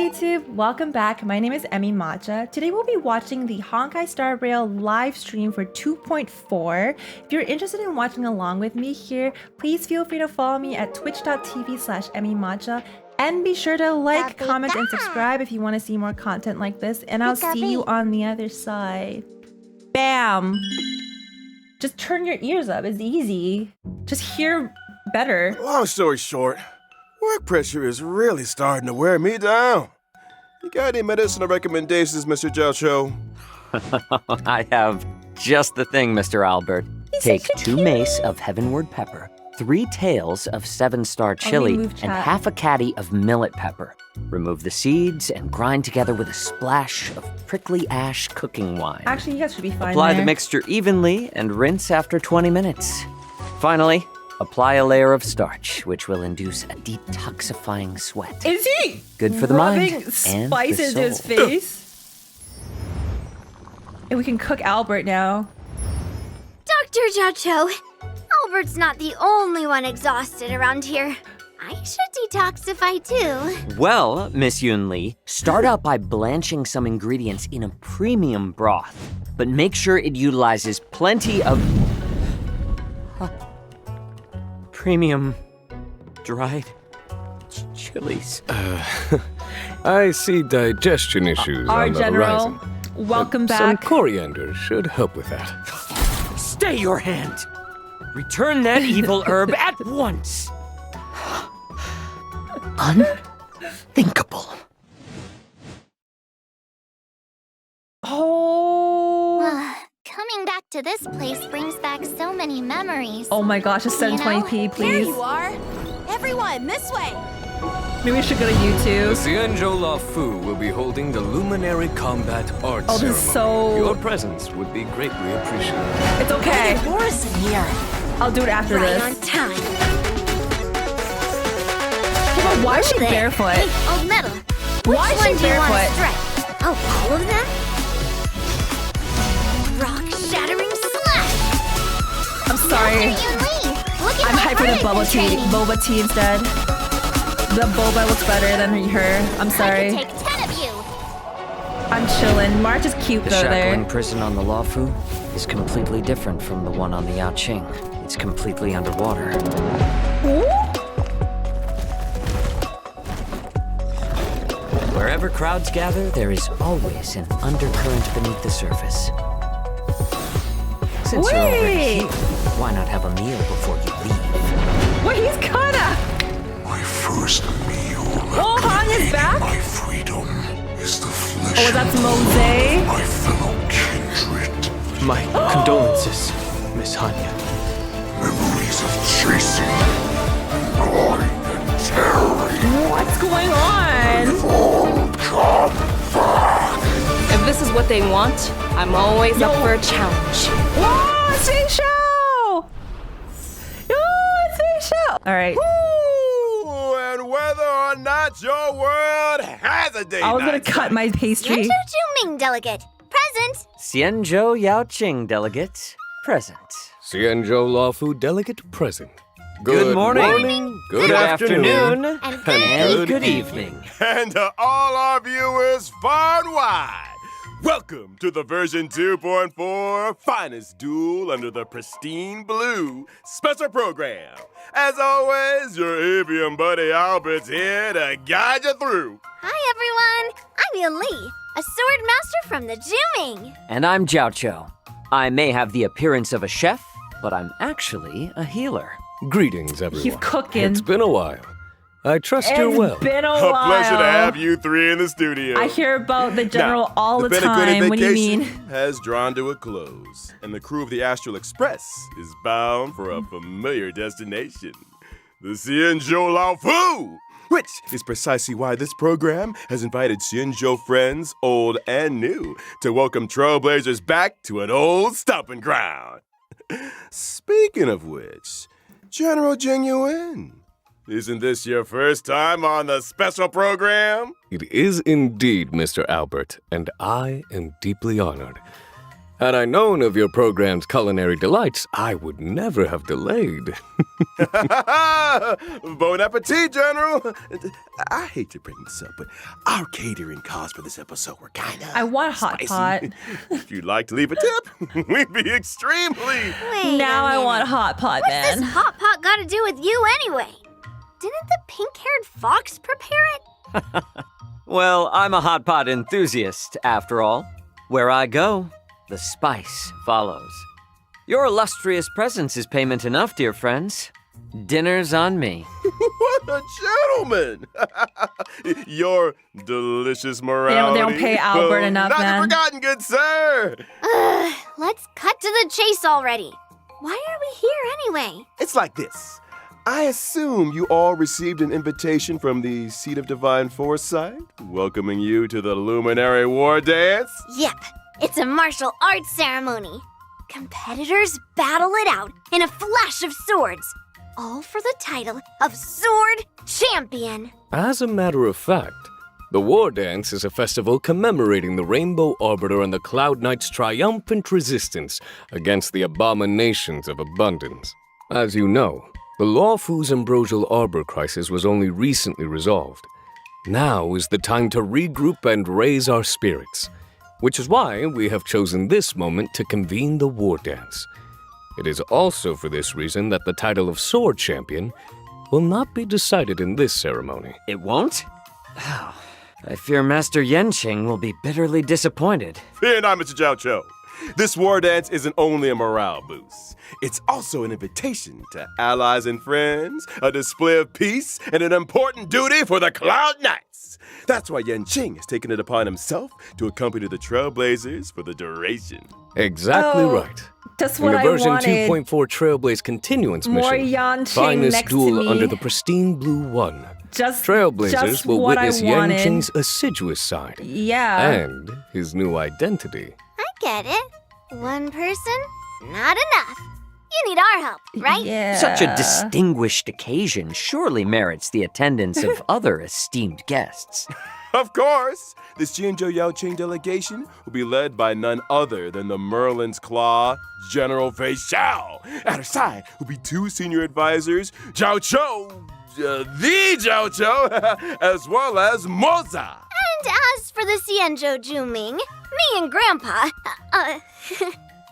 YouTube, welcome back. My name is EmiMatcha. Today we'll be watching the Honkai Star Rail live stream for 2.4. If you're interested in watching along with me here, please feel free to follow me at twitch.tv/EmiMatcha. And be sure to like, comment, and subscribe if you want to see more content like this. And I'll see you on the other side. Bam! Just turn your ears up. It's easy. Just hear better. Long story short, work pressure is really starting to wear me down. You got any medicinal recommendations, Mr. Jiaoqiu? I have just the thing, Mr. Albert. Take 2 mace of heavenward pepper, 3 tails of 7-star chili, and half a caddy of millet pepper. Remove the seeds and grind together with a splash of prickly ash cooking wine. Actually, you guys should be fine. Apply the mixture evenly and rinse after 20 minutes. Finally, apply a layer of starch, which will induce a detoxifying sweat. Is he good for the mind and spice the into soul. his face? And we can cook Albert now. Dr. Jiaoqiu, Albert's not the only one exhausted around here. I should detoxify too. Well, Miss Yunli, start out by blanching some ingredients in a premium broth, but make sure it utilizes plenty of premium dried chilies. I see digestion issues Our on the general, horizon. welcome Some back. coriander should help with that. Stay your hand! Return that evil herb at once! Unthinkable. Oh. Coming back to this place brings back so many memories. Oh my gosh, it's 720p, please. There you are. Everyone, this way. Maybe we should go to YouTube. Xianzhou La Fu will be holding the Luminary Combat Arts Oh, this is so... Your presence would be greatly appreciated. It's okay. Morrison here. I'll do it after Right this. on time. Yeah, but why is she There. barefoot? Hey, old metal. Why Which is she one do you want to barefoot? strike? Oh, all of them? Rock shattering slash. I'm sorry. Look at I'm how hyped for the hard bubble I've been tea. training. Boba tea instead. The boba looks better than her. I'm I sorry. could take 10 of you. I'm chilling. March is cute The though shackling there. prison on the Luofu is completely different from the one on the Yaoqing. It's completely underwater. Wherever crowds gather, there is always an undercurrent beneath the surface. Since you're already Wait. here, why not have a meal before you leave? Wait, he's kinda. My first meal. Oh, Han is back? My freedom is the flesh Oh, that's and blood Mose. of my fellow kindred. My condolences, Miss Hanya. Memories of chasing, gnawing, and tearing. What's going on? All come back. If this is what they want, I'm always up for a challenge. Whoa, it's Big Show! Oh, it's Big Show! Alright. Ooh, and whether or not your world has a day I was gonna night cut my pastry. Yanzhou Ming delegate. Present. Xianzhou Yaoqing delegate, present. Xianzhou La Fu delegate present. Good morning. Good afternoon. And And good evening. And to all our viewers far and wide, welcome to the version 2.4 finest duel under the pristine blue special program. As always, your avian buddy Albert's here to guide you through. Hi, everyone. I'm Yunli, a Swordmaster from the Juming. And I'm Jiaoqiu. I may have the appearance of a chef, but I'm actually a healer. Greetings, everyone. He's cooking. It's been a while. I trust you're well. It's been a A while. pleasure to have you three in the studio. I hear about the general Now, all the Benegoodie time. What do you vacation mean? has drawn to a close, and the crew of the Astral Express is bound for a familiar destination, the Xianzhou Lao Fu, which is precisely why this program has invited Xianzhou friends, old and new, to welcome trailblazers back to an old stomping ground. Speaking of which, General Genuine, isn't this your first time on the special program? It is indeed, Mr. Albert, and I am deeply honored. Had I known of your program's culinary delights, I would never have delayed. Bon appetit, General! I hate to bring this up, but our catering costs for this episode were kinda I want hot spicy. pot. If you'd like to leave a tip, we'd be extremely... Wait Now a I minute. want hot pot, What's man. this hot pot got to do with you anyway? Didn't the pink-haired fox prepare it? Well, I'm a hot pot enthusiast, after all. Where I go, the spice follows. Your illustrious presence is payment enough, dear friends. Dinner's on me. What a gentleman! Your delicious morality. They don't pay Albert will enough, not man. be forgotten, good sir! Let's cut to the chase already. Why are we here anyway? It's like this. I assume you all received an invitation from the Seat of Divine Foresight, welcoming you to the Luminary War Dance. Yep, it's a martial arts ceremony. Competitors battle it out in a flash of swords, all for the title of Sword Champion. As a matter of fact, the War Dance is a festival commemorating the Rainbow Arbiter and the Cloud Knight's triumphant resistance against the abominations of abundance. As you know, the Lawfu's ambrosial arbor crisis was only recently resolved. Now is the time to regroup and raise our spirits, which is why we have chosen this moment to convene the War Dance. It is also for this reason that the title of Sword Champion will not be decided in this ceremony. It won't? Oh, I fear Master Yenqing will be bitterly disappointed. Fear not, Mr. Jiaoqiu. This war dance isn't only a morale boost. It's also an invitation to allies and friends, a display of peace, and an important duty for the Cloud Knights. That's why Yenqing has taken it upon himself to accompany the Trailblazers for the duration. Exactly right. Just In what the I version wanted. 2.4 Trailblaze Continuance More mission, Yanqing finest next to duel me. under the pristine blue one. Just Trailblazers will what I witness wanted. Yanqing's assiduous side Yeah. and his new identity. I get it. One person, not enough. You need our help, right? Yeah. Such a distinguished occasion surely merits the attendance of other esteemed guests. Of course, this Jianzhou Yaoqing delegation will be led by none other than the Merlin's Claw, General Fei Xiao. At her side will be two senior advisors, Jiaoqiu, the Jiaoqiu, as well as Moza. And as for the Xianzhou Juming, me and Grandpa,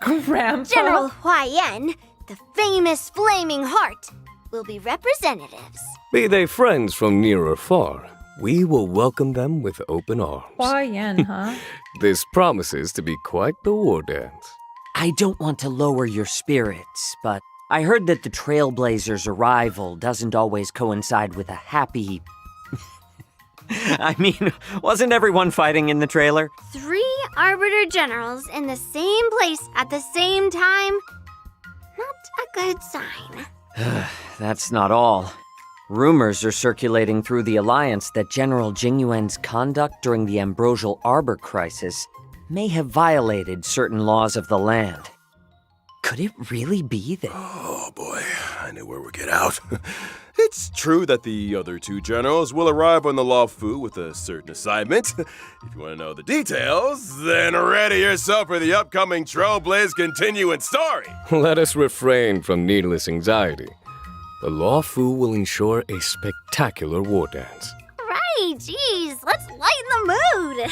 Grandpa. General Huaiyan, the famous Flaming Heart, will be representatives. Be they friends from near or far, we will welcome them with open arms. Huaiyan, huh? This promises to be quite the war dance. I don't want to lower your spirits, but I heard that the Trailblazers' arrival doesn't always coincide with a happy... I mean, wasn't everyone fighting in the trailer? 3 Arbiter Generals in the same place at the same time? Not a good sign. That's not all. Rumors are circulating through the Alliance that General Jingyuan's conduct during the Ambrosial Arbor crisis may have violated certain laws of the land. Could it really be that... Oh boy, I knew where we'd get out. It's true that the other two generals will arrive on the Lawfu with a certain assignment. If you want to know the details, then ready yourself for the upcoming Trailblaze continuing story. Let us refrain from needless anxiety. The Lawfu will ensure a spectacular war dance. Right, geez, let's lighten the mood.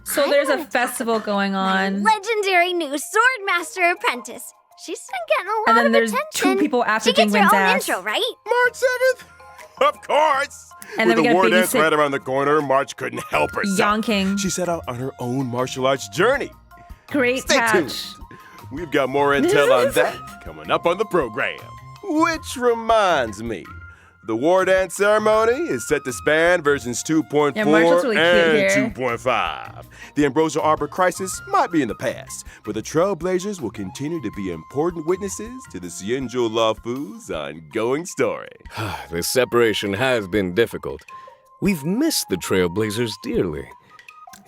So there's a festival going on. Legendary new Swordmaster apprentice. She's been getting a lot And then of there's attention. 2 people after She gets her Jingwen's own ass. intro, right? March 7th? Of course! And then With we the gotta war dance babysit right around the corner, March couldn't help herself. Yonking. She set out on her own martial arts journey. Great Stay patch. tuned. We've got more intel on that coming up on the program. Which reminds me, the war dance ceremony is set to span versions 2.4 Yeah, Marshall's really cute and here. 2.5. The Ambrosial Arbor crisis might be in the past, but the Trailblazers will continue to be important witnesses to the Xianzhou Lawfu's ongoing story. This separation has been difficult. We've missed the Trailblazers dearly.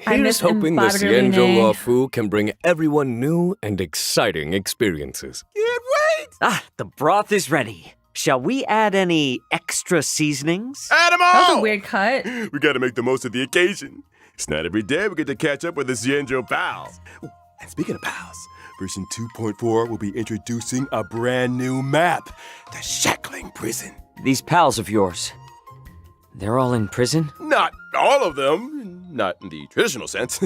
I Here's miss hoping the Embodiment Xianzhou Renee. Lawfu can bring everyone new and exciting experiences. Can't wait! Ah, the broth is ready. Shall we add any extra seasonings? Add 'em That was all! a weird cut. We gotta make the most of the occasion. It's not every day we get to catch up with the Xianzhou pals. And speaking of pals, version 2.4 will be introducing a brand new map, the Shackling Prison. These pals of yours, they're all in prison? Not all of them, not in the traditional sense.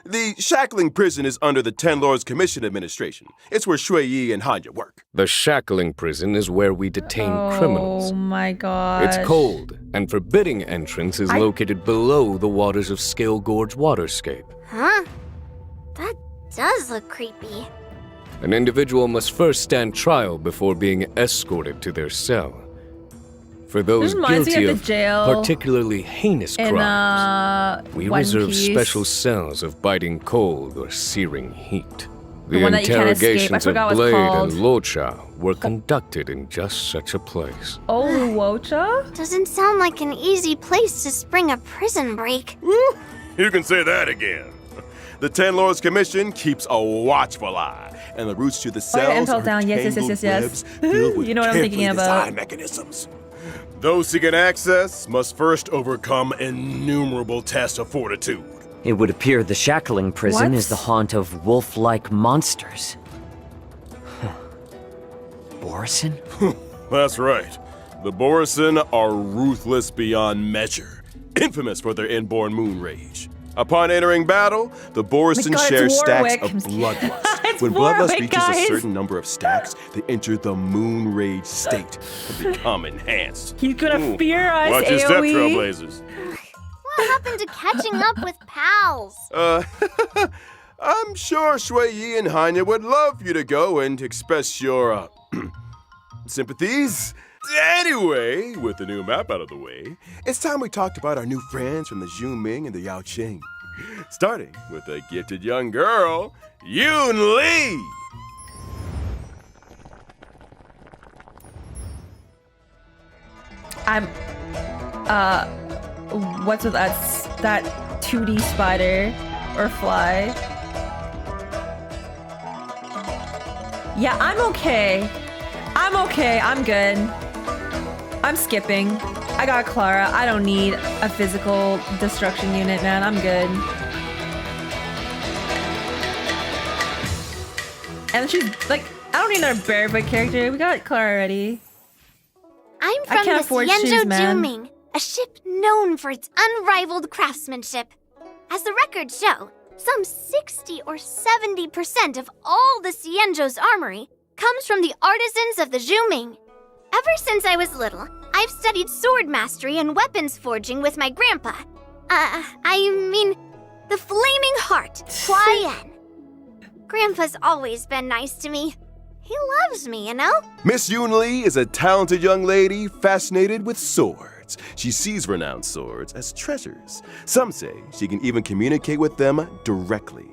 The Shackling Prison is under the Ten Lords Commission Administration. It's where Shui Yi and Hanya work. The Shackling Prison is where we detain criminals. Oh my god. It's cold, and forbidding entrance is located below the waters of Scale Gorge waterscape. Huh? That does look creepy. An individual must first stand trial before being escorted to their cell. For those guilty of particularly heinous crimes, we reserve special cells of biting cold or searing heat. The interrogations of Blade and Luocha were conducted in just such a place. Oh, Luocha? Doesn't sound like an easy place to spring a prison break. You can say that again. The Ten Lords Commission keeps a watchful eye, and the routes to the cells are tangled webs filled with You know what I'm thinking carefully about. designed mechanisms. Those seeking access must first overcome innumerable tests of fortitude. It would appear the Shackling Prison What? is the haunt of wolf-like monsters. Borison? That's right. The Borison are ruthless beyond measure, infamous for their inborn moon rage. Upon entering battle, the Borison share stacks of bloodlust. When bloodlust reaches a certain number of stacks, they enter the moon rage state and become enhanced. He's gonna fear us, Watch your step, AoE. Trailblazers. What happened to catching up with pals? I'm sure Shui Yi and Hanya would love you to go and express your, sympathies. Anyway, with the new map out of the way, it's time we talked about our new friends from the Zhuming and the Yaoqing. Starting with a gifted young girl, Yunli. What's with that 2D spider or fly? Yeah, I'm okay. I'm good. I'm skipping. I got Clara. I don't need a physical destruction unit, man. I'm good. And she's like, I don't need another barefoot character. We got Clara already. I'm I from can't the afford Xianzhou shoes, man. Juming, a ship known for its unrivaled craftsmanship. As the records show, some 60 or 70% of all the Xianzhou's armory comes from the artisans of the Zhuming. Ever since I was little, I've studied sword mastery and weapons forging with my grandpa. The Flaming Heart, Huayan. Grandpa's always been nice to me. He loves me, you know? Miss Yunli is a talented young lady fascinated with swords. She sees renowned swords as treasures. Some say she can even communicate with them directly.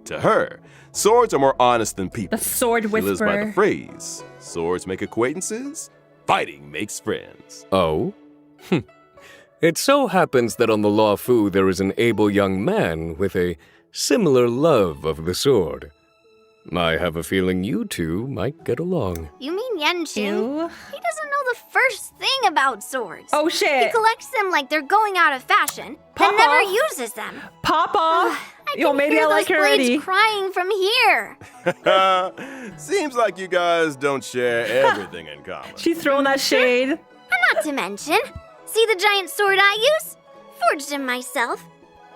To her, swords are more honest than people. The sword She lives by whisperer. the phrase, swords make acquaintances, fighting makes friends. Oh? It so happens that on the Law Fu there is an able young man with a similar love of the sword. I have a feeling you two might get along. You mean Yanqing? Ew. He doesn't know the first thing about swords. Oh He shit. collects them like they're going out of fashion, Pop and never off. uses them. Pop off. I Yo, can maybe hear I like those her blades already. crying from here. Seems like you guys don't share everything in common. She's throwing that shade. And not to mention, see the giant sword I use? Forged him myself.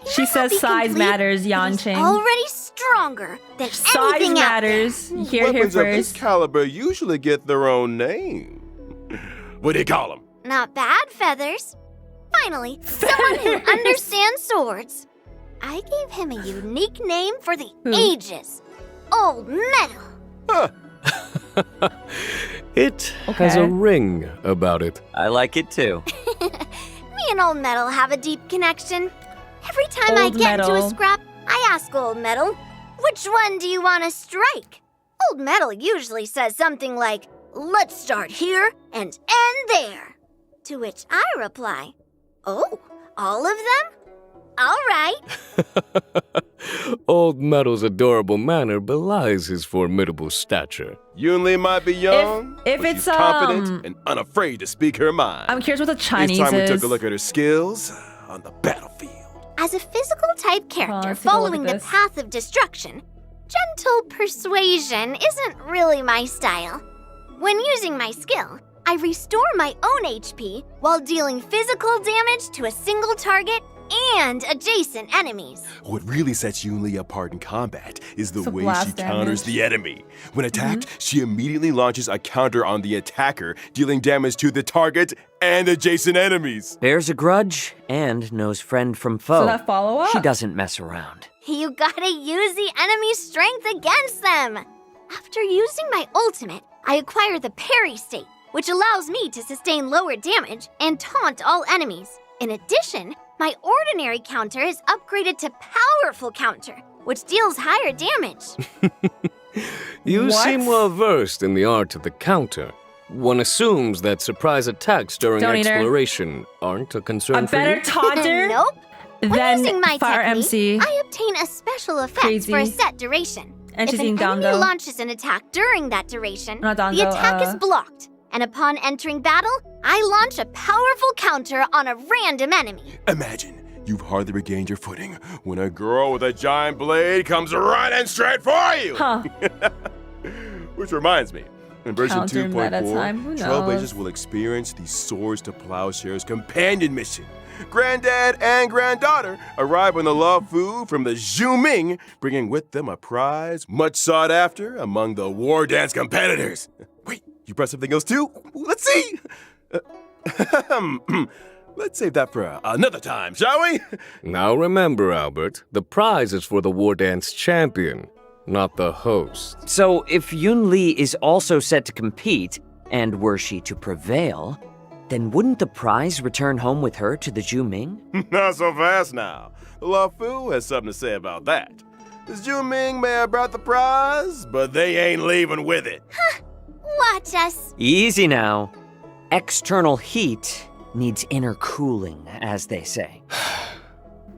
He She might not says be size complete, matters, but he's Yanqing. already stronger than Size anything matters. Here, here Weapons of this first. caliber usually get their own name. What do you call them? out there. Not bad, Feathers. Finally, someone who understands swords. I gave him a unique name for the ages. Old Metal. It has Okay. a ring about it. I like it too. Me and Old Metal have a deep connection. Every time I Old get into a Metal. scrap, I ask Old Metal, which one do you want to strike? Old Metal usually says something like, let's start here and end there. To which I reply, oh, all of them? All right. Old Metal's adorable manner belies his formidable stature. Yunli might be young, if but it's, she's confident and unafraid to speak her mind. I'm curious what the Chinese Each time we is. took a look at her skills on the battlefield. As a physical type character let's take a look following at the this. path of destruction, gentle persuasion isn't really my style. When using my skill, I restore my own HP while dealing physical damage to a single target and adjacent enemies. What really sets Yunli apart in combat is the way she blast counters damage. the enemy. When attacked, she immediately launches a counter on the attacker, dealing damage to the target and adjacent enemies. Bears a grudge and knows friend from foe. So that follow-up? She doesn't mess around. You gotta use the enemy's strength against them! After using my ultimate, I acquire the parry state, which allows me to sustain lower damage and taunt all enemies. In addition, my ordinary counter is upgraded to powerful counter, which deals higher damage. You What? seem well versed in the art of the counter. One assumes that surprise attacks during Don't eat her. exploration aren't a concern A for better you. taunter Nope. When than using my Fire technique, MC. I obtain a special effect Crazy. for a set duration. And If she's an eating enemy Dango. launches an attack during that duration, Not the Dango, attack is blocked. And upon entering battle, I launch a powerful counter on a random enemy. Imagine you've hardly regained your footing when a girl with a giant blade comes running straight for you. Huh. Which reminds me, in version Counter meta 2.4, time, who Trailblazers knows? will experience the Swords to Plowshares companion mission. Granddad and granddaughter arrive on the Luofu from the Zhuming, bringing with them a prize much sought after among the war dance competitors. Wait, you brought something else too? Let's see. Let's save that for another time, shall we? Now remember, Albert, the prize is for the war dance champion, not the host. So if Yunli is also set to compete, and were she to prevail, then wouldn't the prize return home with her to the Zhuming? Not so fast now. The Luofu has something to say about that. The Zhuming may have brought the prize, but they ain't leaving with it. Watch us. Easy now. External heat needs inner cooling, as they say.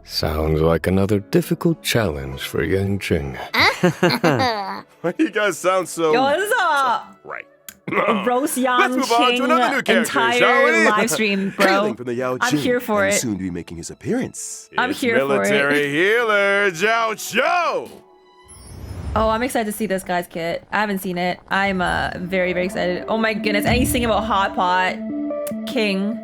Sounds like another difficult challenge for Yang Jing. Why do you guys sound so... Yo, what is up? Right. Roast Let's Yang move on to another new character, shall entire we? live stream, bro. Hailing from the Yao I'm Jing, here for and it. soon to be making his appearance. I'm It's here for it. military healer Jiaoqiu. Oh, I'm excited to see this guy's kit. I haven't seen it. I'm very, very excited. Oh my goodness. And he's singing about Hot Pot. King.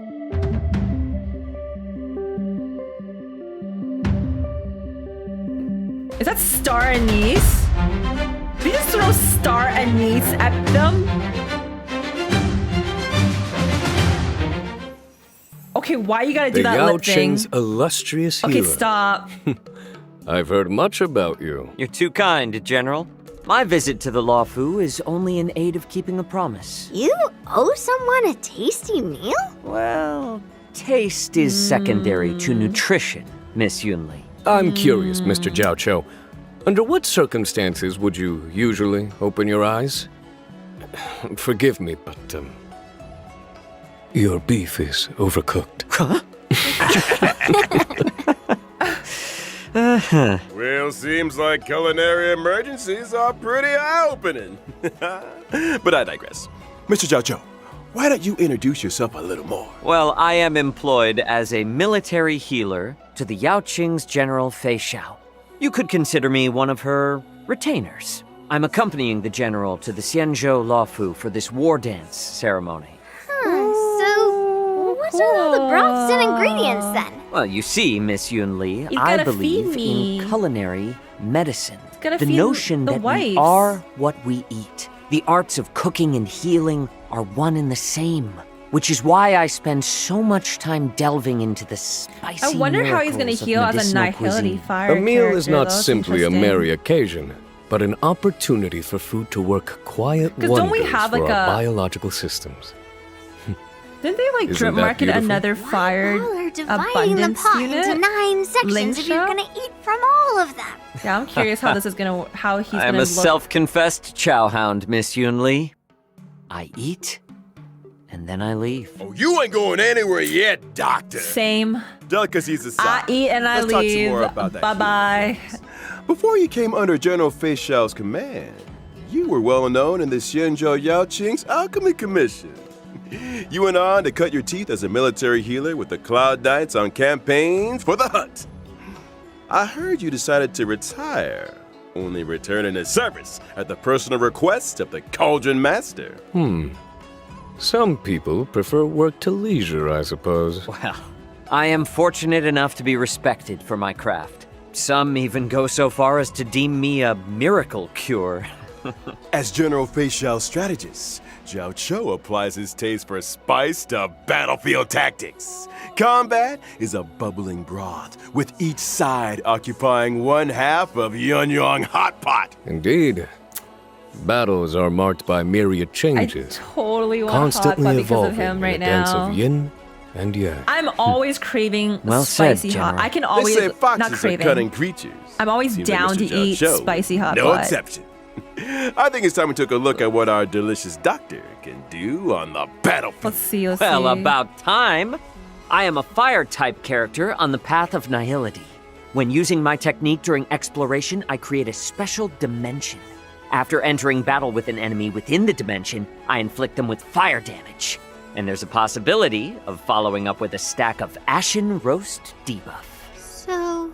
Is that star anise? Did you just throw star anise at them? Okay, why you gotta do The that Yao lip thing? Qing's illustrious Okay, healer. stop. I've heard much about you. You're too kind, General. My visit to the Luofu is only in aid of keeping a promise. You owe someone a tasty meal? Well, taste is secondary to nutrition, Miss Yunli. I'm curious, Mr. Jiaoqiu. Under what circumstances would you usually open your eyes? Forgive me, but, your beef is overcooked. Well, seems like culinary emergencies are pretty eye-opening. But I digress. Mr. Jiaoqiu, why don't you introduce yourself a little more? Well, I am employed as a military healer to the Yao Qing's General Fei Xiao. You could consider me one of her retainers. I'm accompanying the general to the Xianzhou Luofu for this war dance ceremony. So, what are all the broths and ingredients then? Well, you see, Miss Yunli, He's I gotta believe feed me. in culinary medicine. gotta The feed notion the that wives. we are what we eat. The arts of cooking and healing are one and the same, which is why I spend so much time delving into the spicy I wonder how he's gonna miracles of heal as a medicinal Nihility cuisine. fire A meal is character, not though. That's simply a interesting. merry occasion, but an opportunity for food to work quiet 'Cause wonders don't we have, for like, our a- biological systems. Didn't they like Isn't drip that market beautiful? another fire Y'all are dividing the abundance pot unit? into 9 sections if you're Lingsha? gonna eat from all of them. Yeah, I'm curious how this is gonna, how he's I am gonna a look. self-confessed chow hound, Miss Yunli. I eat, and then I leave. Oh, you ain't going anywhere yet, Doctor. Same. Delicacies aside. I eat and I let's talk some leave. more about that Bye-bye. healing business. Before you came under General Fei Xiao's command, you were well known in the Xianzhou Yao Qing's Alchemy Commission. You went on to cut your teeth as a military healer with the Cloud Knights on campaigns for the hunt. I heard you decided to retire. only returning to service at the personal request of the Cauldron Master. Some people prefer work to leisure, I suppose. Well, I am fortunate enough to be respected for my craft. Some even go so far as to deem me a miracle cure. As General Facial strategist, Jiaoqiu applies his taste for spice to battlefield tactics. Combat is a bubbling broth, with each side occupying one half of Yunyang Hot Pot. Indeed. Battles are marked by myriad I changes, totally want constantly hot pot because of evolving him in right a dance now. of yin and yang. I'm always craving Well said, spicy hot. General. I can They always say not foxes are craving. cunning creatures. I'm always Seems like down Mr. to eat Jiaoqiu, spicy hot no pot. exception. I think it's time we took a look at what our delicious doctor can do on the battlefield. Let's see. Let's Well, see. about time. I am a fire-type character on the path of nihility. When using my technique during exploration, I create a special dimension. After entering battle with an enemy within the dimension, I inflict them with fire damage. And there's a possibility of following up with a stack of Ashen Roast debuff. So,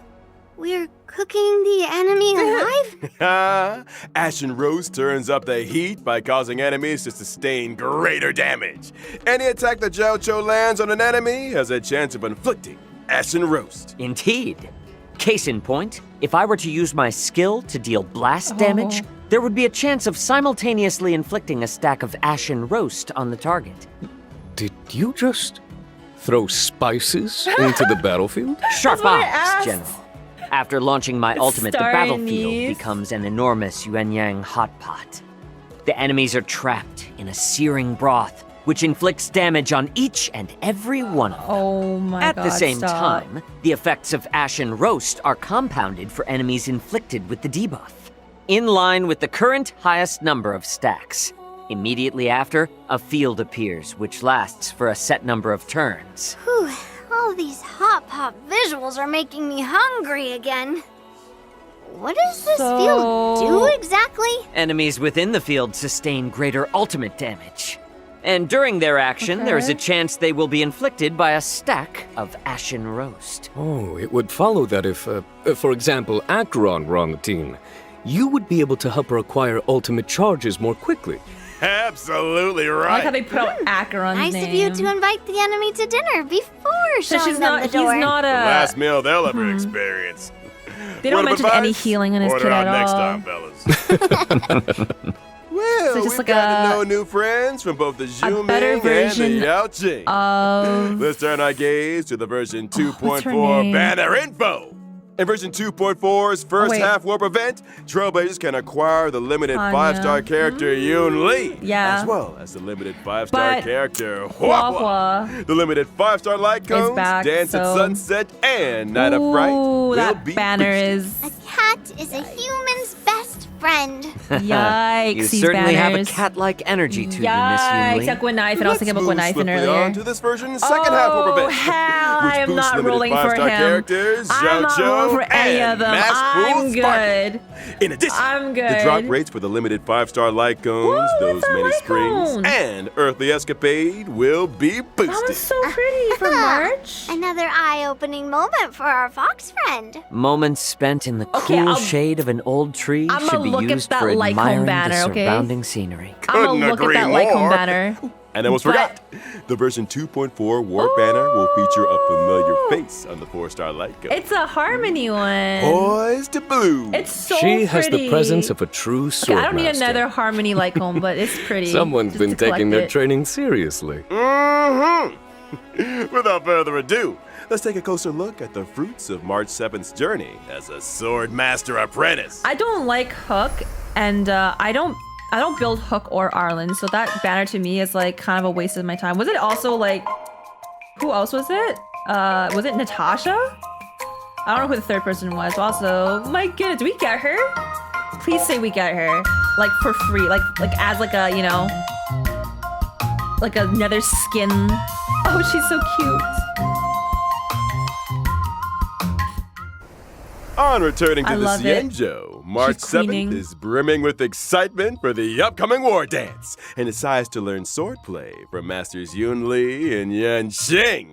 we're cooking the enemy alive? Ashen Roast turns up the heat by causing enemies to sustain greater damage. Any attack that Jiaoqiu lands on an enemy has a chance of inflicting Ashen Roast. Indeed. Case in point, if I were to use my skill to deal blast damage, there would be a chance of simultaneously inflicting a stack of Ashen Roast on the target. Did you just throw spices into the battlefield? Sharp what I eyes, asked. General. After launching my ultimate, the star battlefield anise. becomes an enormous yuanyang hot pot. The enemies are trapped in a searing broth, which inflicts damage on each and every one of them. Oh my At god. the same stop. time, the effects of Ashen Roast are compounded for enemies inflicted with the debuff, in line with the current highest number of stacks. Immediately after, a field appears, which lasts for a set number of turns. Whew, all these hot pot visuals are making me hungry again. What does this field do exactly? Enemies within the field sustain greater ultimate damage. And during their action, there is a chance they will be inflicted by a stack of Ashen Roast. Oh, it would follow that if, for example, Acheron were on the team, you would be able to help her acquire ultimate charges more quickly. Absolutely I like right. how they put out Acheron's Nice name. of you to invite the enemy to dinner before So showing she's them not. the door. He's not The a. last meal they'll ever experience. They don't Word of mention any advice? healing on his Order kid out at next all. time, fellas. Well, So just we've like got to a- know new friends from both the better Zhuming and the version Yaoqing. Of. Let's turn our gaze to the version what's her 2.4 name? banner info. In version 2.4's first wait. half warp event, Trailblazers can acquire the limited Anya. 5-star character Yunli, Yeah. as well as the limited 5-star But character Hua Hua. Hua The limited 5-star light cones, back, Dance at so- Sunset, and Night of Fright Ooh, will that be banner boosted. is. A cat is a human's best friend. Yikes. You these certainly have a banners. cat-like energy to you, Miss Yikes. Yunli. That Gwen knife, and I was Let's thinking about move Gwen knife swiftly earlier. on to this version's second half warp event, hell, which I am boosts not limited rolling for 5-star him. characters, I'm not Jiaoqiu, rolling for any and of them. Mask I'm Full Sparkle. good. In addition, I'm the good. drop rates for the limited 5-star light cones, Ooh, those what's a many light springs, cone? and Earthly Escapade will be That boosted. was so pretty for March. Another eye-opening moment for our fox friend. Moments spent in the Okay, cool I'll- shade of an old tree I'ma should be look at used that for Lycombe admiring banner, the okay? surrounding scenery. I'm gonna Couldn't look at agree that Lycombe more. banner. And I almost But- forgot, the version 2.4 Warp Banner will feature a familiar face on the 4-star light cone. It's a harmony one. Poised to bloom. It's so She pretty. has the presence of a true Okay, I don't need swordmaster. another harmony Lycombe, but it's pretty. Someone's just been to collect taking their it. training seriously. Without further ado, let's take a closer look at the fruits of March 7th's journey as a Swordmaster apprentice. I don't like Hook, and I don't build Hook or Arlen, so that banner to me is like kind of a waste of my time. Was it also like, who else was it? Was it Natasha? I don't know who the third person was. Also, my goodness, do we get her? Please say we get her, like for free, like as like a, you know, like another skin. Oh, she's so cute. On returning to I the love it. Xianzhou, March She's 7th queening. is brimming with excitement for the upcoming war dance and decides to learn swordplay from Masters Yunli and Yanqing.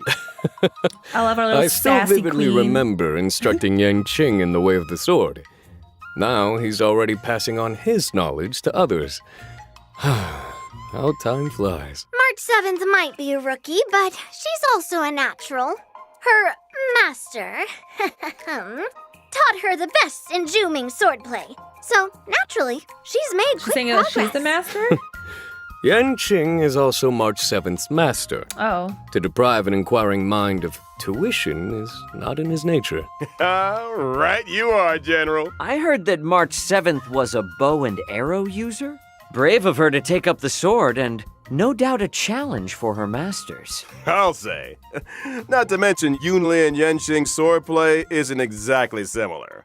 I love our little I still sassy vividly queen. remember instructing Yang Qing in the way of the sword. Now he's already passing on his knowledge to others. How time flies. March 7th might be a rookie, but she's also a natural. Her master taught her the best in Juming swordplay. So, naturally, she's made She's quick saying that progress. she's the master? Yan Qing is also March 7th's master. Oh. To deprive an inquiring mind of tuition is not in his nature. Right you are, General. I heard that March 7th was a bow and arrow user. Brave of her to take up the sword, and no doubt a challenge for her masters. I'll say. Not to mention, Yunli and Yenqing's swordplay isn't exactly similar.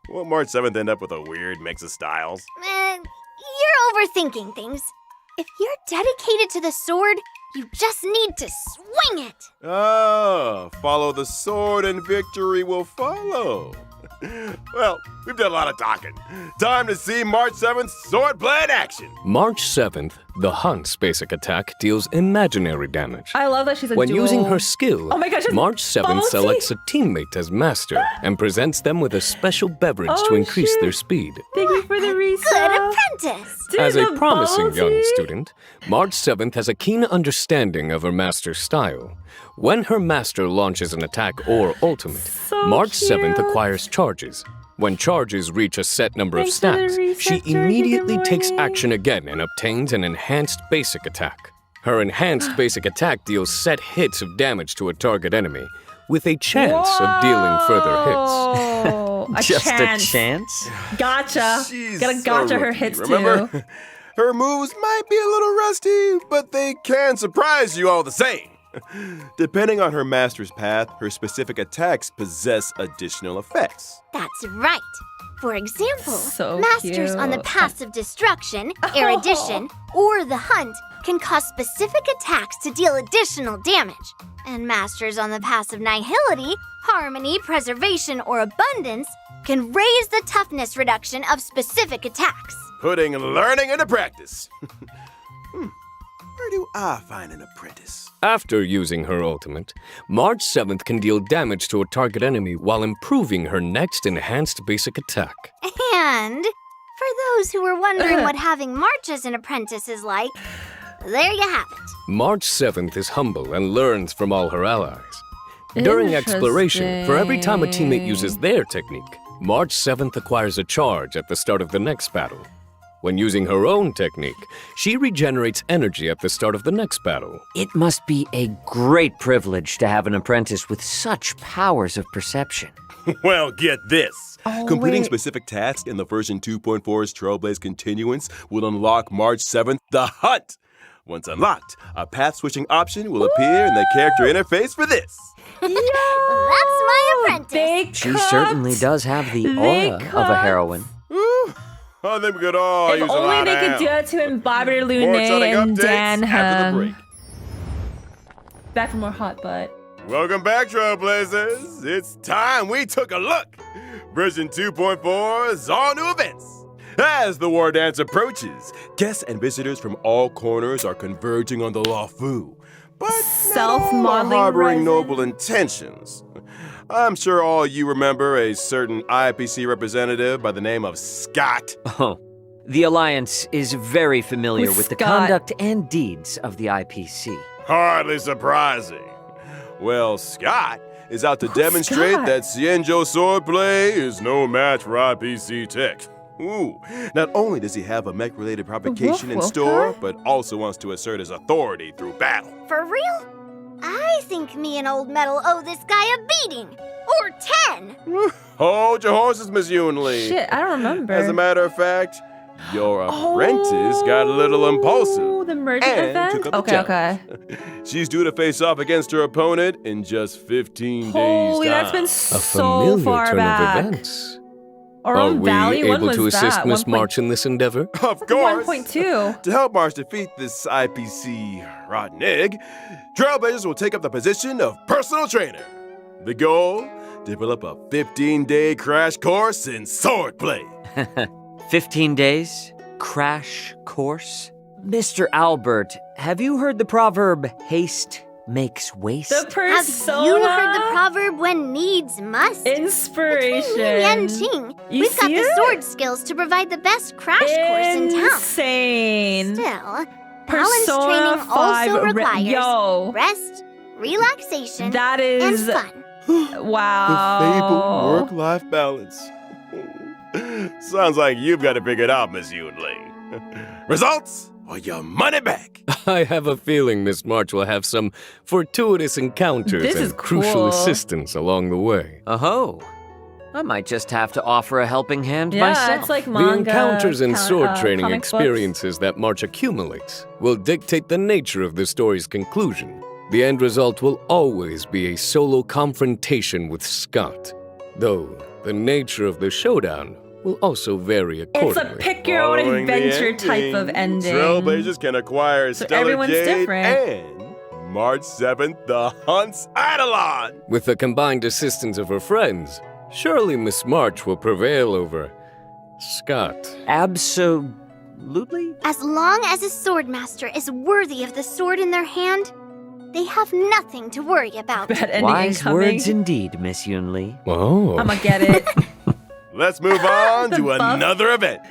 Will March 7th end up with a weird mix of styles? You're overthinking things. If you're dedicated to the sword, you just need to swing it. Oh, follow the sword and victory will follow. Well, we've done a lot of talking. Time to see March 7th's swordplay in action. March 7th, the Hunt's basic attack deals imaginary damage. I love that she's a When dual. using her skill, Oh my gosh, it's March 7th bubble tea. selects a teammate as master and presents them with a special beverage to Oh, increase shoot. their speed. Thank you for the Good resub. apprentice. Dude, As a the promising bubble young tea. student, March 7th has a keen understanding of her master's style. When her master launches an attack or ultimate, So March 7th cute. acquires charges. When charges reach a set number Thanks of for the stacks, reset, she Georgy. immediately Good takes morning. action again and obtains an enhanced basic attack. Her enhanced basic attack deals set hits of damage to a target enemy, with a chance of dealing further hits. Whoa. A Just chance. a chance? Gotcha. She's Gotta so gotcha her rookie, hits remember? too. Her moves might be a little rusty, but they can surprise you all the same. Depending on her master's path, her specific attacks possess additional effects. That's right. For example, So masters on the cute. path of destruction, erudition, or the hunt can cause specific attacks to deal additional damage. And masters on the path of nihility, harmony, preservation, or abundance can raise the toughness reduction of specific attacks. Putting learning into practice. Where do I find an apprentice? After using her ultimate, March 7th can deal damage to a target enemy while improving her next enhanced basic attack. And for those who were wondering what having March as an apprentice is like, there you have it. March 7th is humble and learns from all her allies. During exploration, for every time a teammate uses their technique, March 7th acquires a charge at the start of the next battle. When using her own technique, she regenerates energy at the start of the next battle. It must be a great privilege to have an apprentice with such powers of perception. Well, get this. Oh, Completing wait. specific tasks in the version 2.4's Trailblaze Continuance will unlock March 7th the Hunt. Once unlocked, a path-switching option will appear in the character interface for this. That's my apprentice. They She cut. certainly does have the They aura of a cut. heroine. Woo. I think we could all If use a only lot they of could help. do it to Embobber Lune More exciting and updates after the break. Danham. Back for more hot butt. Welcome back, Trailblazers. It's time we took a look. Version 2.4 is all new events. As the war dance approaches, guests and visitors from all corners are converging on the Lafu. But not all are Self-modeling harboring resin. noble intentions. I'm sure all you remember a certain IPC representative by the name of Scott. Oh, the Alliance is very familiar Who's with the Scott? conduct and deeds of the IPC. Hardly surprising. Well, Scott is out to demonstrate Scott? that Xianzhou swordplay is no match for IPC tech. Ooh, not only does he have a mech-related provocation in Woof, store, huh? but also wants to assert his authority through battle. For real? I think me and Old Metal owe this guy a beating. Or 10. Hold your horses, Miss Yunli. Shit, I don't remember. As a matter of fact, your apprentice got a little impulsive. Oh, the merging and event? took up the Okay, challenge. okay. She's due to face off against her opponent in just 15 days' Holy, time. that's been A so familiar far turn back. of events. Or Are on we Valley, when able was to assist that? Miss 1. March in this endeavor? Of course. 1.2. To help March defeat this IPC rotten egg, Trailblazers will take up the position of personal trainer. The goal? Develop a 15-day crash course in swordplay. 15 days? Crash course? Mr. Albert, have you heard the proverb, haste makes waste. The persona. Have you heard the proverb, when needs must? Inspiration. Between Yin and Qing, we've got the sword skills to provide the best crash course in town. Insane. Still, balance Persona training 5 also requires rest, relaxation, that is and fun. wow. The fabled work-life balance. Sounds like you've got it figured out, Miss Yunli. Results or your money back. I have a feeling Miss March will have some fortuitous encounters This and is crucial cool. assistance along the way. Oh, I might just have to offer a helping hand Yeah, myself. it's like The manga. encounters and sword training comic books. experiences that March accumulates will dictate the nature of the story's conclusion. The end result will always be a solo confrontation with Scott, though the nature of the showdown will also vary It's accordingly. a pick your own Following the adventure type of ending. Trailblazers can acquire So Stellar everyone's Jade different. and March 7th, the Hunt's Eidolon. With the combined assistance of her friends, surely Miss March will prevail over Scott. Absolutely? As long as a swordmaster is worthy of the sword in their hand, they have nothing to worry about. Bad ending Wise incoming. words indeed, Miss Yunli. Oh. I'ma get it. Let's move on The to buff. another event.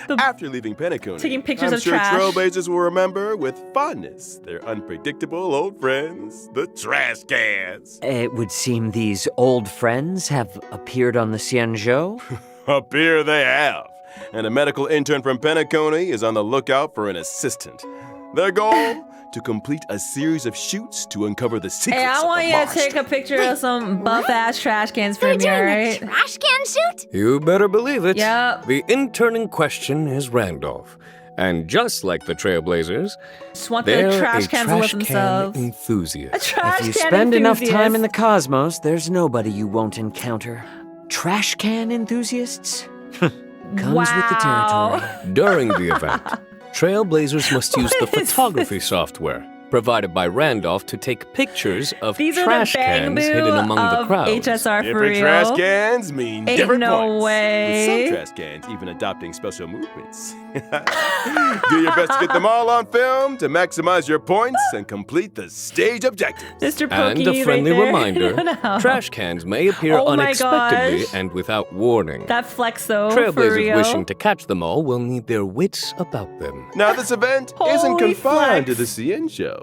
The- After leaving Penacony, Taking pictures I'm of sure trash. Trailblazers will remember with fondness their unpredictable old friends, the trash cans. It would seem these old friends have appeared on the Xianzhou. Up here they have. And a medical intern from Penacony is on the lookout for an assistant. Their goal? To complete a series of shoots to uncover the secrets Hey, I of want the you to monster. take a picture of some buff-ass trash cans for They're me, doing alright? the trash can shoot? You better believe it. Yep. The intern in question is Randolph. And just like the Trailblazers, Just want they're the trash a cans to lift trash can themselves. A enthusiast. trash If you can spend enough time enthusiast. in the cosmos, there's nobody you won't encounter. Trash can enthusiasts? Comes with the Wow. territory. During the event, Trailblazers must use the What is photography software provided by Randolph to take pictures of These are trash the cans bang hidden among the of crowd. HSR for Different real. trash cans mean Ain't different no points. way. With some trash cans even adopting special movements. Do your best to get them all on film to maximize your points and complete the stage objectives. Mr. And Pokey a friendly right there. reminder, No. trash cans may appear Oh my unexpectedly gosh. and without warning. That flex though, for Trailblazers real. wishing to catch them all will need their wits about them. Now this event isn't Holy confined to flex. the CN show.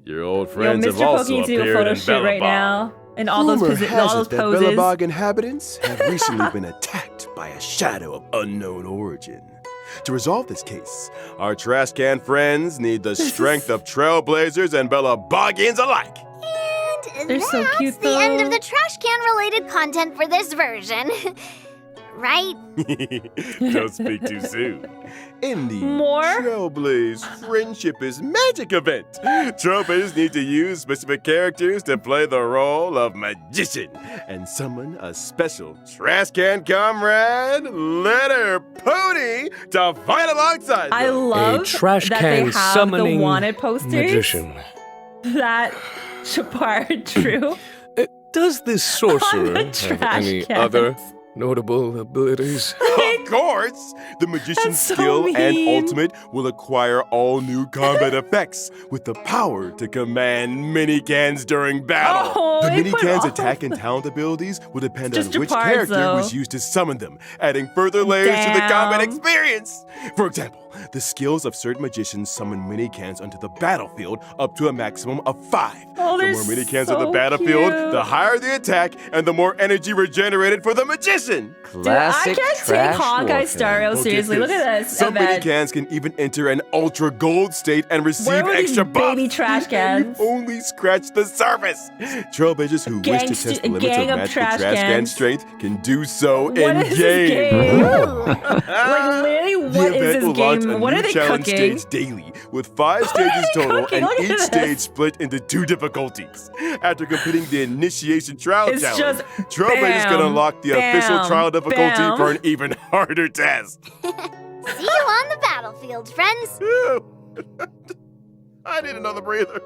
Your old Yo, friends Mr. have also Pokey needs to do a appeared photo in shoot right Bellabog. now. And all those, Rumor all has those it that poses. Bellabog inhabitants have recently been attacked by a shadow of unknown origin. To resolve this case, our trash can friends need the strength of Trailblazers and Bellabogians alike. And They're so that's cute, the end though. of the trash can related content for this version. Right? Don't speak too soon. In the More? Trailblaze Friendship is Magic event, Trailblazers need to use specific characters to play the role of magician and summon a special trash can comrade, Letter Pony, to fight alongside I them. love A trash that can they have the summoning wanted posters. magician. That Chapar true. Does this sorcerer the have trash any cans. other notable abilities? Of course! The magician's That's so skill and mean. ultimate will acquire all new combat effects with the power to command mini-cans during battle. Oh, the they put mini-cans' all attack of and talent abilities will depend Just on which Japar's, character though. was used to summon them, adding further layers to the combat Damn. experience. For example, the skills of certain magicians summon mini-cans onto the battlefield up to a maximum of 5. Oh, the they're more mini-cans on so the battlefield, cute. the higher the attack and the more energy regenerated for the magician. Dude, I can't take Honkai Star Rail Well, get seriously. Look at this Some event. mini cans can even enter an ultra gold state and receive Where were these extra buffs. baby trash And cans? you've only scratched the surface. Trailblazers who wish to test the limits gang of of magical trash trash can cans. strength can do so What in is this game. game? Ooh. Like literally, what The is event this will launch a game? What new are they challenge cooking? stage daily, with 5 stages they total, cooking? and Look at each this. stage split into 2 difficulties. After completing the initiation trial It's challenge, just Trailblazers can bam, unlock the official bam, trial difficulty bam. for an even harder test. See you on the battlefield, friends. I need another breather.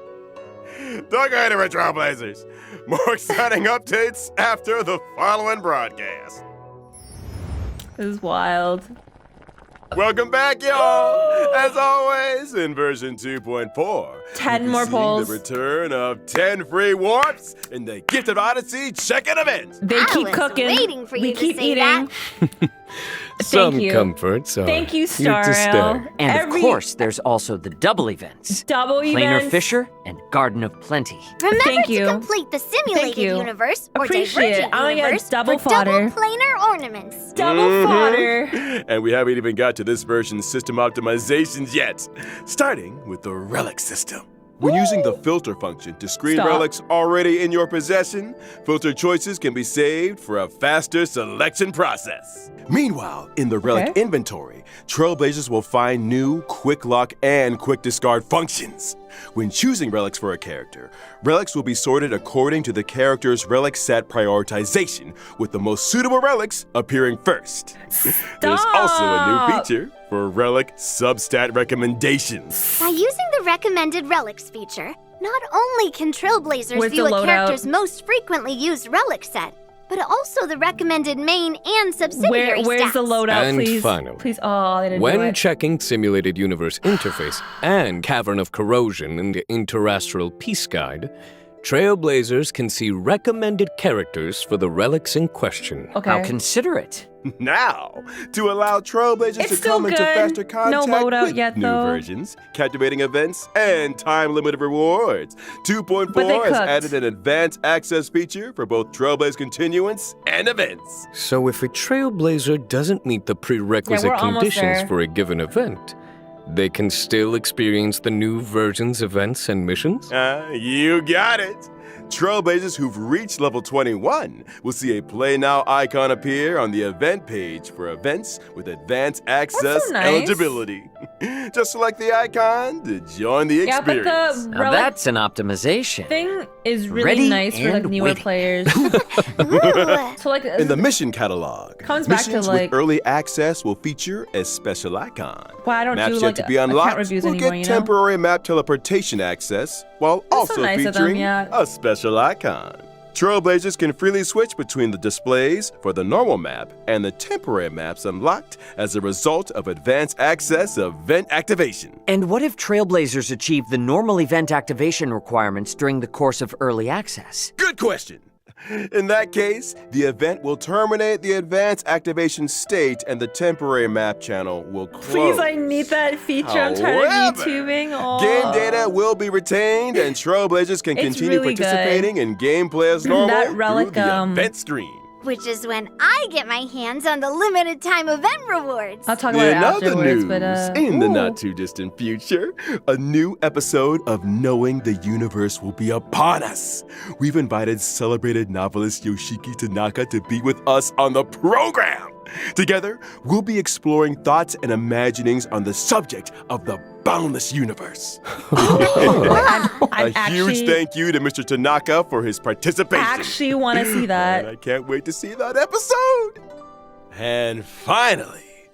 Don't go anywhere, Trailblazers. More exciting updates after the following broadcast. This is wild. Welcome back, y'all. As always, in version 2.4, 10 we'll more be seeing polls. The return of 10 free warps in the Gift of Odyssey check-in event. They I keep was cooking. waiting for we you to keep say eating. that. Some you. comforts are Thank you, here to stay. Stariel. And of course, there's also the double events. Double Planar events. Fisher and Garden of Plenty. Remember Thank to you. complete the simulated you. universe or Appreciate it. divergent I'm gonna get universe double for fodder. double planar ornaments. Double fodder. And we haven't even got to this version's system optimizations yet. Starting with the relic system. When using the filter function to screen Stop. relics already in your possession, filter choices can be saved for a faster selection process. Meanwhile, in the relic inventory, Trailblazers will find new quick lock and quick discard functions. When choosing relics for a character, relics will be sorted according to the character's relic set prioritization, with the most suitable relics appearing first. There's also a new feature for relic substat recommendations. By using the recommended relics feature, not only can Trailblazers Where's view the a loadout? character's most frequently used relic set, but also the recommended main and subsidiary Where's stats. the loadout, And please? finally, Please. Oh, they didn't do When it. checking Simulated Universe Interface and Cavern of Corrosion in the Interastral Peace Guide, Trailblazers can see recommended characters for the relics in question. Okay. How considerate. Now, to allow Trailblazers It's to still come into good. faster No contact loadout with yet, new though. versions, captivating events, and time-limited rewards, But they 2.4 has cooked. added an advanced access feature for both Trailblaze Continuance and events. So if a Trailblazer doesn't meet the prerequisite we're almost conditions there. for a given event, they can still experience the new version's events and missions? You got it! Trailblazers who've reached level 21 will see a Play Now icon appear on the event page for events with advanced access so nice. eligibility. Just select the icon to join the Yeah, but experience. the Now relic that's an optimization. thing is really Ready nice for like and newer waiting. players. Ooh. So like In the mission catalog, Comes back to, missions like- with early access will feature a special icon. Well, I don't Maps do, yet like, to be account unlocked reviews will anymore, get you know? temporary map teleportation access, while That's so also nice of them, featuring yeah. a special icon. Trailblazers can freely switch between the displays for the normal map and the temporary maps unlocked as a result of advanced access event activation. And what if Trailblazers achieve the normal event activation requirements during the course of early access? Good question. In that case, the event will terminate the advanced activation state and the temporary map channel will close. Please, I need that feature. I'm tired However, of YouTubing. Oh. Game data will be retained and Trailblazers can It's continue really good. participating in gameplay as normal That relic, through the event stream. Which is when I get my hands on the limited time event rewards. I'll talk about it In other afterwards, news, but in the ooh. not too distant future, a new episode of Knowing the Universe will be upon us. We've invited celebrated novelist Yoshiki Tanaka to be with us on the program. Together, we'll be exploring thoughts and imaginings on the subject of the boundless universe. I'm A huge actually- thank you to Mr. Tanaka for his participation. actually want to see that. And I can't wait to see that episode. And finally,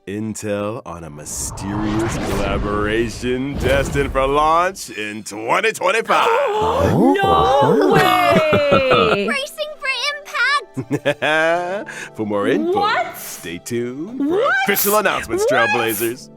intel on a mysterious collaboration destined for launch in 2025. No way! Racing for impact! For more info, What? stay tuned for What? official announcements, What? Trailblazers.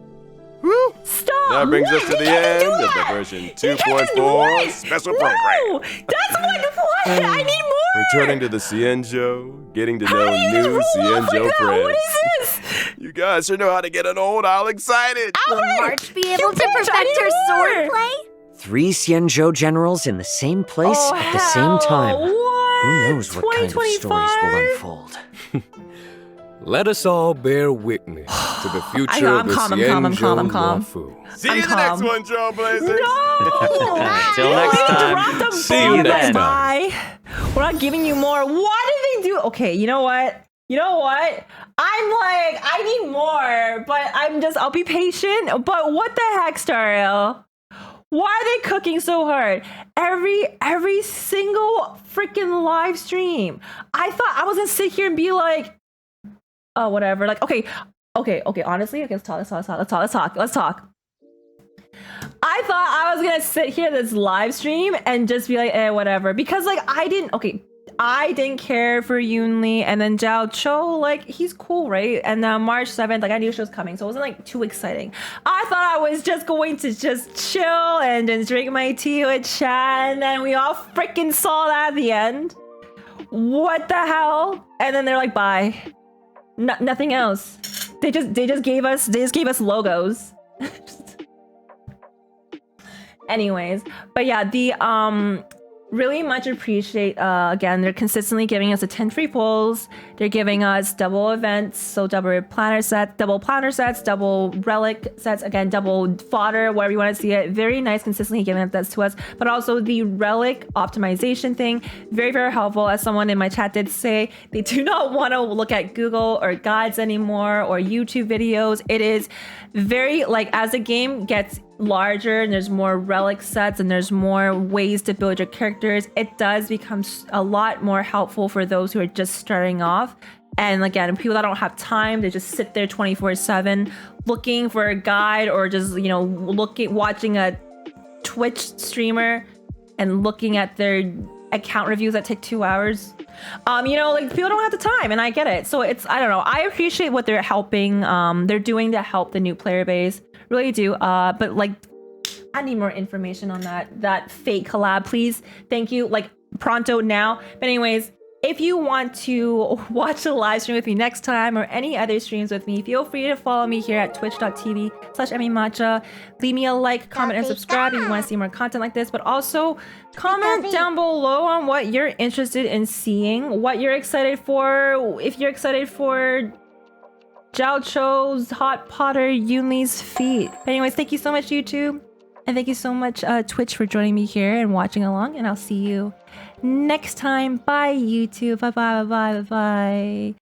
Woo. Stop! That brings us What? to the You can't end do of the that! version You can't do 2.4 what? special No! program. That's what? I need more! Returning to the Cienjo, getting to How know do you new roll off Cienjo like that? friends. What is this? You guys sure know how to get an old owl excited. Will Albert, March be you able to bitch, I perfect need her sword more. play? 3 Xianzhou generals in the same place Oh, at the same time. What? Who knows what kind of stories will 2025? unfold? Let us all bear witness to the future I'm of the calm, I'm calm, I'm calm, I'm Xianzhou calm. Luofu. See I'm you in the next calm. one, Trailblazers. No! Till next time. Drop the See you bomb. next time. Bye. We're not giving you more. Why did they do? Okay, you know what? You know what? I'm like, I need more, but I'll be patient. But what the heck, Stariel? Why are they cooking so hard? Every single freaking live stream. I thought I was gonna sit here and be like, oh, whatever. Like, okay. Honestly, okay, let's talk. I thought I was gonna sit here this live stream and just be like, whatever. Because like I I didn't care for Yunli, and then Jiaoqiu, like, he's cool, right? And March 7th, like, I knew she was coming, so it wasn't like too exciting. I thought I was just going to just chill and just drink my tea with chat, and then we all freaking saw that at the end. What the hell? And then they're like, bye. Nothing else. They just gave us logos. Anyways, but yeah, the really much appreciate, again, they're consistently giving us the 10 free pulls. They're giving us double events, so double planner sets, double relic sets, again, double fodder, whatever you want to see it. Very nice, consistently giving that to us. But also the relic optimization thing, very, very helpful. As someone in my chat did say, they do not want to look at Google or guides anymore or YouTube videos. It is very, like, as the game gets larger and there's more relic sets and there's more ways to build your characters, it does become a lot more helpful for those who are just starting off. And again, people that don't have time to just sit there 24/7 looking for a guide, or just, you know, watching a Twitch streamer and looking at their account reviews that take 2 hours. You know, like, people don't have the time, and I get it. So it's, I don't know, I appreciate what they're helping, they're doing to help the new player base. Really do. But like, I need more information on that fake collab, please. Thank you. Like, pronto now. But anyways, if you want to watch a live stream with me next time, or any other streams with me, feel free to follow me here at twitch.tv/EmiMatcha. Leave me a like, comment, and subscribe if you want to see more content like this. But also comment down below on what you're interested in seeing, what you're excited for, if you're excited for Jiaoqiu's hot potter Yunli's feet. But anyways, thank you so much, YouTube. And thank you so much, Twitch, for joining me here and watching along. And I'll see you next time. Bye, YouTube. Bye-bye, bye-bye, bye-bye.